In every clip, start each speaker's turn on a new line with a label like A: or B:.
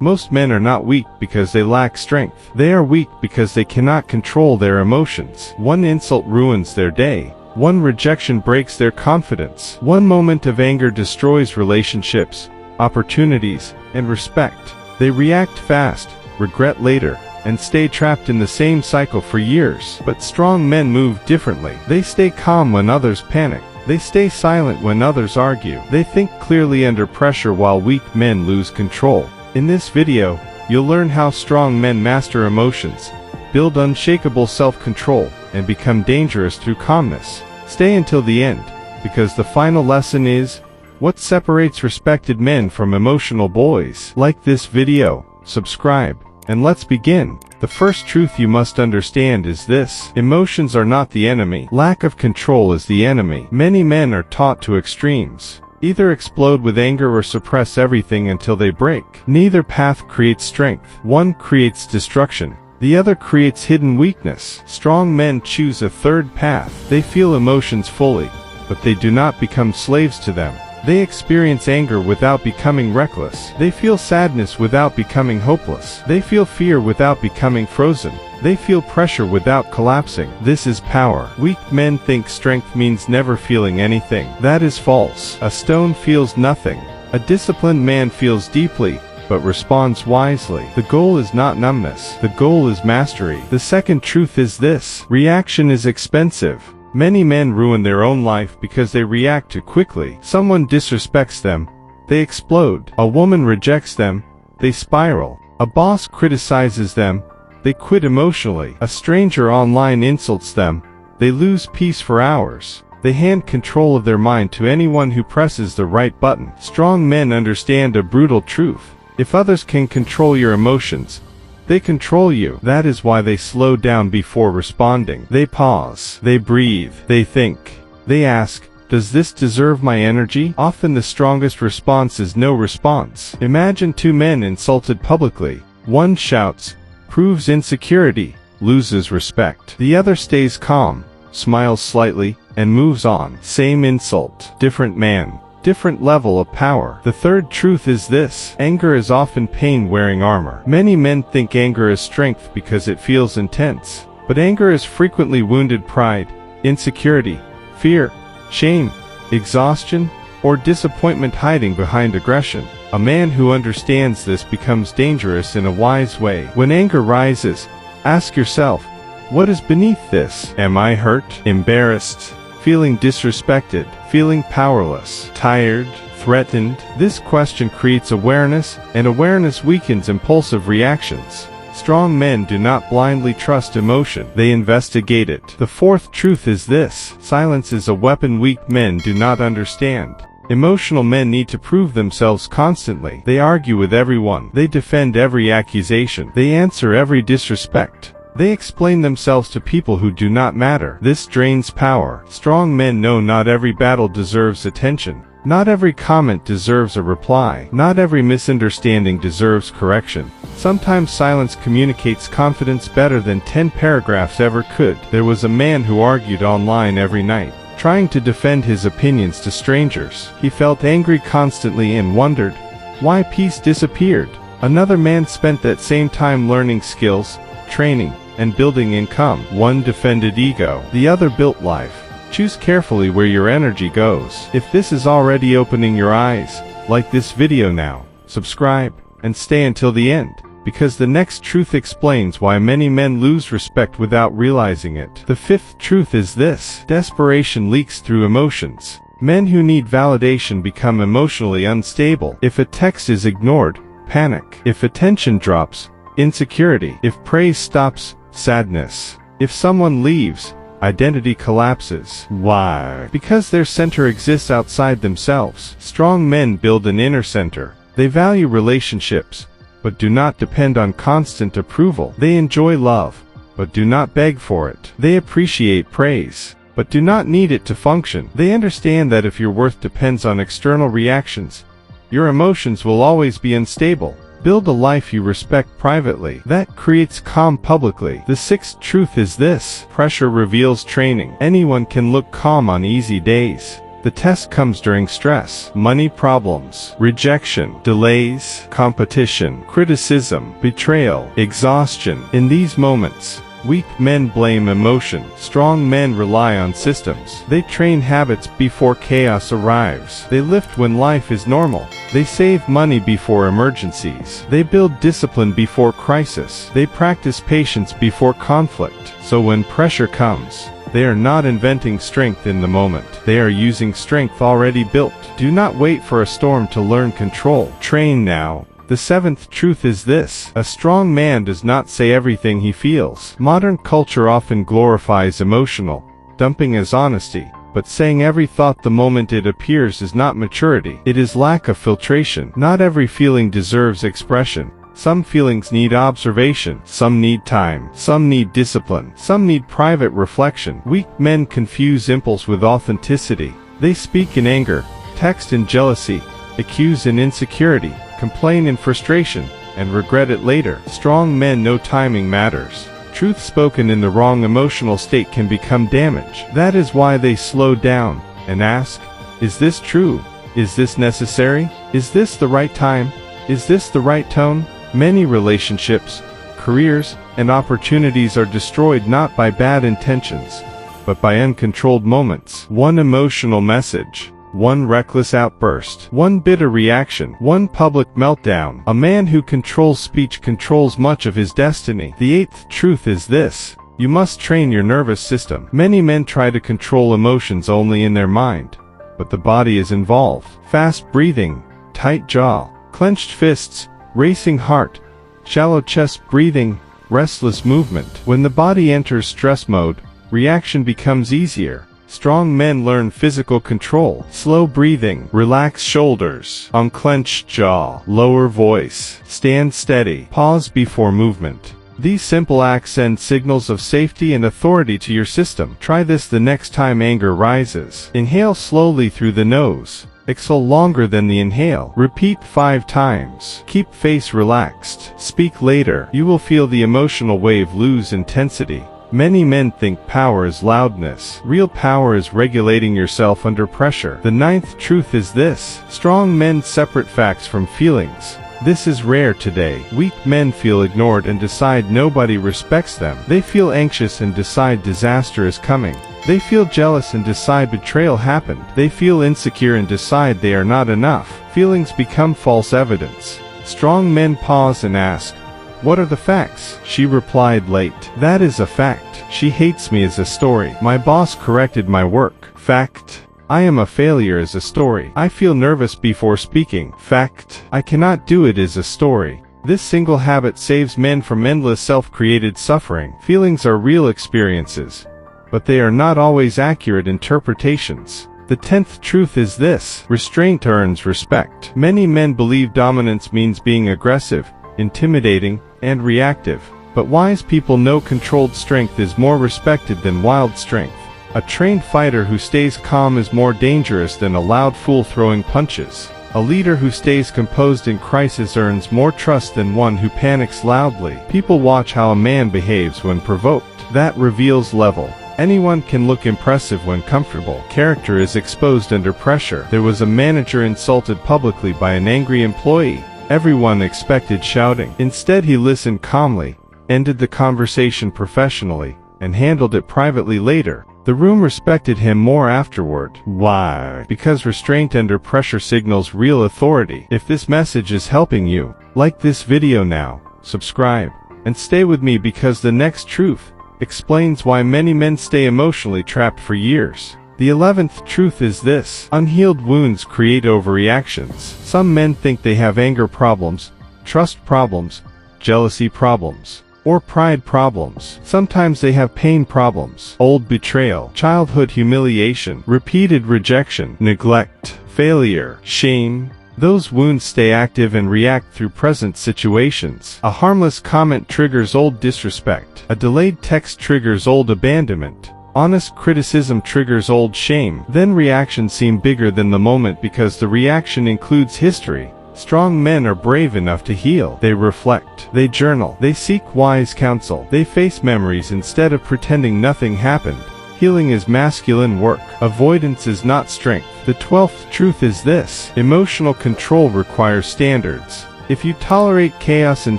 A: Most men are not weak because they lack strength. They are weak because they cannot control their emotions. One insult ruins their day. One rejection breaks their confidence. One moment of anger destroys relationships, opportunities, and respect. They react fast, regret later, and stay trapped in the same cycle for years. But strong men move differently. They stay calm when others panic. They stay silent when others argue. They think clearly under pressure while weak men lose control. In this video, you'll learn how strong men master emotions, build unshakable self-control, and become dangerous through calmness. Stay until the end, because the final lesson is, what separates respected men from emotional boys? Like this video, subscribe, and let's begin. The first truth you must understand is this: emotions are not the enemy. Lack of control is the enemy. Many men are taught to extremes. Either explode with anger or suppress everything until they break. Neither path creates strength. One creates destruction. The other creates hidden weakness. Strong men choose a third path. They feel emotions fully, but they do not become slaves to them. They experience anger without becoming reckless. They feel sadness without becoming hopeless. They feel fear without becoming frozen. They feel pressure without collapsing. This is power. Weak men think strength means never feeling anything. That is false. A stone feels nothing. A disciplined man feels deeply, but responds wisely. The goal is not numbness. The goal is mastery. The second truth is this: reaction is expensive. Many men ruin their own life because they react too quickly. Someone disrespects them, they explode. A woman rejects them, they spiral. A boss criticizes them, they quit emotionally. A stranger online insults them, they lose peace for hours. They hand control of their mind to anyone who presses the right button. Strong men understand a brutal truth: if others can control your emotions, they control you. That is why they slow down before responding. They pause. They breathe. They think. They ask, does this deserve my energy? Often the strongest response is no response. Imagine two men insulted publicly. One shouts, proves insecurity, loses respect. The other stays calm, smiles slightly, and moves on. Same insult, different man, different level of power. The third truth is this: anger is often pain wearing armor. Many men think anger is strength because it feels intense. But anger is frequently wounded pride, insecurity, fear, shame, exhaustion, or disappointment hiding behind aggression. A man who understands this becomes dangerous in a wise way. When anger rises, ask yourself, what is beneath this? Am I hurt, embarrassed, feeling disrespected, feeling powerless, tired, threatened? This question creates awareness, and awareness weakens impulsive reactions. Strong men do not blindly trust emotion, they investigate it. The fourth truth is this: silence is a weapon weak men do not understand. Emotional men need to prove themselves constantly. They argue with everyone. They defend every accusation. They answer every disrespect. They explain themselves to people who do not matter. This drains power. Strong men know not every battle deserves attention. Not every comment deserves a reply. Not every misunderstanding deserves correction. Sometimes silence communicates confidence better than 10 paragraphs ever could. There was a man who argued online every night, trying to defend his opinions to strangers. He felt angry constantly and wondered why peace disappeared. Another man spent that same time learning skills, training, and building income. One defended ego, the other built life. Choose carefully where your energy goes. If this is already opening your eyes, like this video now, subscribe, and stay until the end, because the next truth explains why many men lose respect without realizing it. The fifth truth is this: desperation leaks through emotions. Men who need validation become emotionally unstable. If a text is ignored, panic. If attention drops, insecurity. If praise stops, sadness. If someone leaves, identity collapses. Why? Because their center exists outside themselves. Strong men build an inner center. They value relationships, but do not depend on constant approval. They enjoy love, but do not beg for it. They appreciate praise, but do not need it to function. They understand that if your worth depends on external reactions, your emotions will always be unstable. Build a life you respect privately. That creates calm publicly. The sixth truth is this: pressure reveals training. Anyone can look calm on easy days, The test comes during stress, money problems, rejection, delays, competition, criticism, betrayal, exhaustion. In these moments, weak men blame emotion. Strong men rely on systems. They train habits before chaos arrives. They lift when life is normal. They save money before emergencies. They build discipline before crisis. They practice patience before conflict. So when pressure comes, they are not inventing strength in the moment. They are using strength already built. Do not wait for a storm to learn control. Train now. The seventh truth is this: a strong man does not say everything he feels. Modern culture often glorifies emotional dumping as honesty, but saying every thought the moment it appears is not maturity. It is lack of filtration. Not every feeling deserves expression. Some feelings need observation, some need time, some need discipline, some need private reflection. Weak men confuse impulse with authenticity. They speak in anger, text in jealousy, accuse in insecurity, complain in frustration, and regret it later. Strong men know timing matters. Truth spoken in the wrong emotional state can become damage. That is why they slow down and ask, is this true? Is this necessary? Is this the right time? Is this the right tone? Many relationships, careers, and opportunities are destroyed not by bad intentions, but by uncontrolled moments. One emotional message, one reckless outburst, one bitter reaction, one public meltdown. A man who controls speech controls much of his destiny. The eighth truth is this: you must train your nervous system. Many men try to control emotions only in their mind, but the body is involved. Fast breathing, tight jaw, clenched fists, racing heart, shallow chest breathing, restless movement. When the body enters stress mode, reaction becomes easier. Strong men learn physical control, slow breathing, relax shoulders, unclenched jaw, lower voice, stand steady, pause before movement. These simple acts send signals of safety and authority to your system. Try this the next time anger rises. Inhale slowly through the nose. Exhale longer than the inhale. Repeat 5 times. Keep face relaxed. Speak later. You will feel the emotional wave lose intensity. Many men think power is loudness. Real power is regulating yourself under pressure. The ninth truth is this: strong men separate facts from feelings. This is rare today. Weak men feel ignored and decide nobody respects them. They feel anxious and decide disaster is coming. They feel jealous and decide betrayal happened. They feel insecure and decide they are not enough. Feelings become false evidence. Strong men pause and ask, "What are the facts?" She replied late. "That is a fact. She hates me as a story. My boss corrected my work. Fact. I am a failure as a story. I feel nervous before speaking. Fact. I cannot do it as a story." This single habit saves men from endless self-created suffering. Feelings are real experiences, but they are not always accurate interpretations. The 10th truth is this: restraint earns respect. Many men believe dominance means being aggressive, intimidating, and reactive. But wise people know controlled strength is more respected than wild strength. A trained fighter who stays calm is more dangerous than a loud fool throwing punches. A leader who stays composed in crisis earns more trust than one who panics loudly. People watch how a man behaves when provoked. That reveals level. Anyone can look impressive when comfortable. Character is exposed under pressure. There was a manager insulted publicly by an angry employee. Everyone expected shouting. Instead, he listened calmly, ended the conversation professionally, and handled it privately later. The room respected him more afterward. Why? Because restraint under pressure signals real authority. If this message is helping you, like this video now, subscribe, and stay with me because the next truth explains why many men stay emotionally trapped for years. The 11th truth is this: unhealed wounds create overreactions. Some men think they have anger problems, trust problems, jealousy problems, or pride problems. Sometimes they have pain problems, old betrayal, childhood humiliation, repeated rejection, neglect, failure, shame. Those wounds stay active and react through present situations. A harmless comment triggers old disrespect. A delayed text triggers old abandonment. Honest criticism triggers old shame. Then reactions seem bigger than the moment because the reaction includes history. Strong men are brave enough to heal. They reflect. They journal. They seek wise counsel. They face memories instead of pretending nothing happened. Healing is masculine work. Avoidance is not strength. The 12th truth is this: emotional control requires standards. If you tolerate chaos in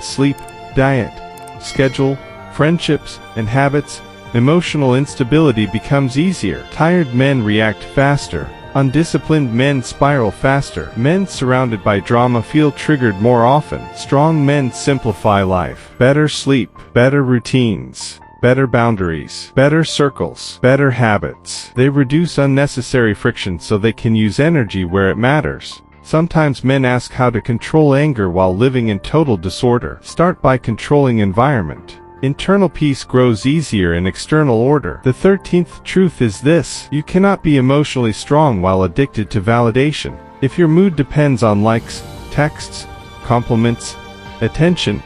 A: sleep, diet, schedule, friendships, and habits, emotional instability becomes easier. Tired men react faster. Undisciplined men spiral faster. Men surrounded by drama feel triggered more often. Strong men simplify life. Better sleep, better routines, better boundaries, better circles, better habits. They reduce unnecessary friction so they can use energy where it matters. Sometimes men ask how to control anger while living in total disorder. Start by controlling environment. Internal peace grows easier in external order. The 13th truth is this: you cannot be emotionally strong while addicted to validation. If your mood depends on likes, texts, compliments, attention,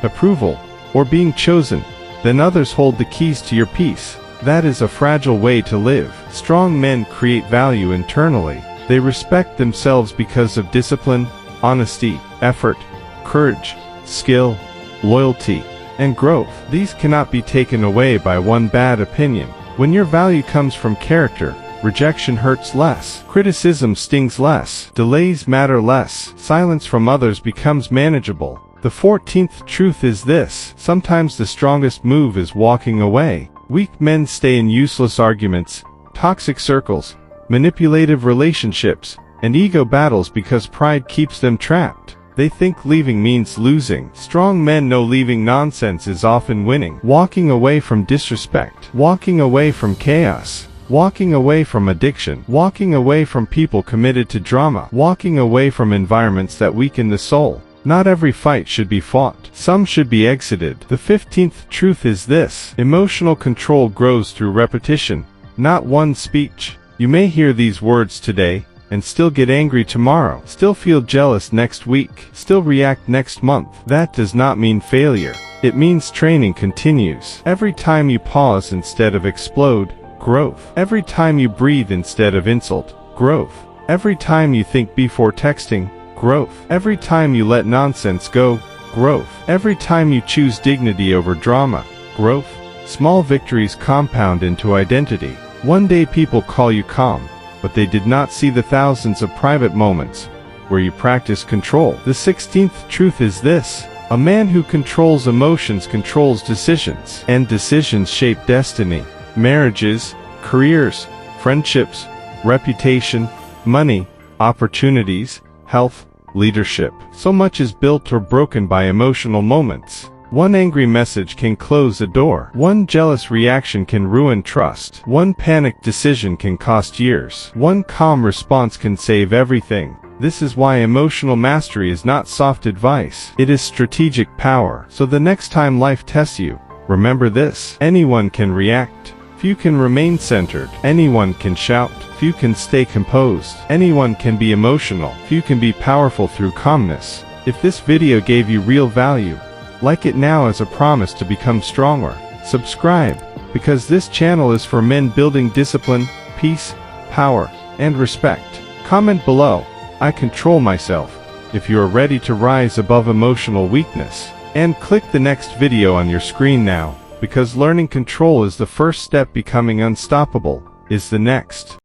A: approval, or being chosen, then others hold the keys to your peace. That is a fragile way to live. Strong men create value internally. They respect themselves because of discipline, honesty, effort, courage, skill, loyalty, and growth. These cannot be taken away by one bad opinion. When your value comes from character, rejection hurts less, criticism stings less, delays matter less, silence from others becomes manageable. The 14th truth is this: sometimes the strongest move is walking away. Weak men stay in useless arguments, toxic circles, manipulative relationships, and ego battles because pride keeps them trapped. They think leaving means losing. Strong men know leaving nonsense is often winning. Walking away from disrespect, walking away from chaos, walking away from addiction, walking away from people committed to drama, walking away from environments that weaken the soul. Not every fight should be fought. Some should be exited. The 15th truth is this: emotional control grows through repetition, not one speech. You may hear these words today, and still get angry tomorrow, still feel jealous next week, still react next month. That does not mean failure. It means training continues. Every time you pause instead of explode, growth. Every time you breathe instead of insult, growth. Every time you think before texting, growth. Every time you let nonsense go, growth. Every time you choose dignity over drama, growth. Small victories compound into identity. One day people call you calm, but they did not see the thousands of private moments where you practice control. The 16th truth is this: a man who controls emotions controls decisions, and decisions shape destiny. Marriages, careers, friendships, reputation, money, opportunities, health, leadership. So much is built or broken by emotional moments. One angry message can close a door. One jealous reaction can ruin trust. One panicked decision can cost years. One calm response can save everything. This is why emotional mastery is not soft advice. It is strategic power. So the next time life tests you, remember this: anyone can react. Few can remain centered. Anyone can shout. Few can stay composed. Anyone can be emotional. Few can be powerful through calmness. If this video gave you real value, like it now as a promise to become stronger. Subscribe, because this channel is for men building discipline, peace, power, and respect. Comment below: I control myself, if you are ready to rise above emotional weakness. And click the next video on your screen now, because learning control is the first step, becoming unstoppable is the next.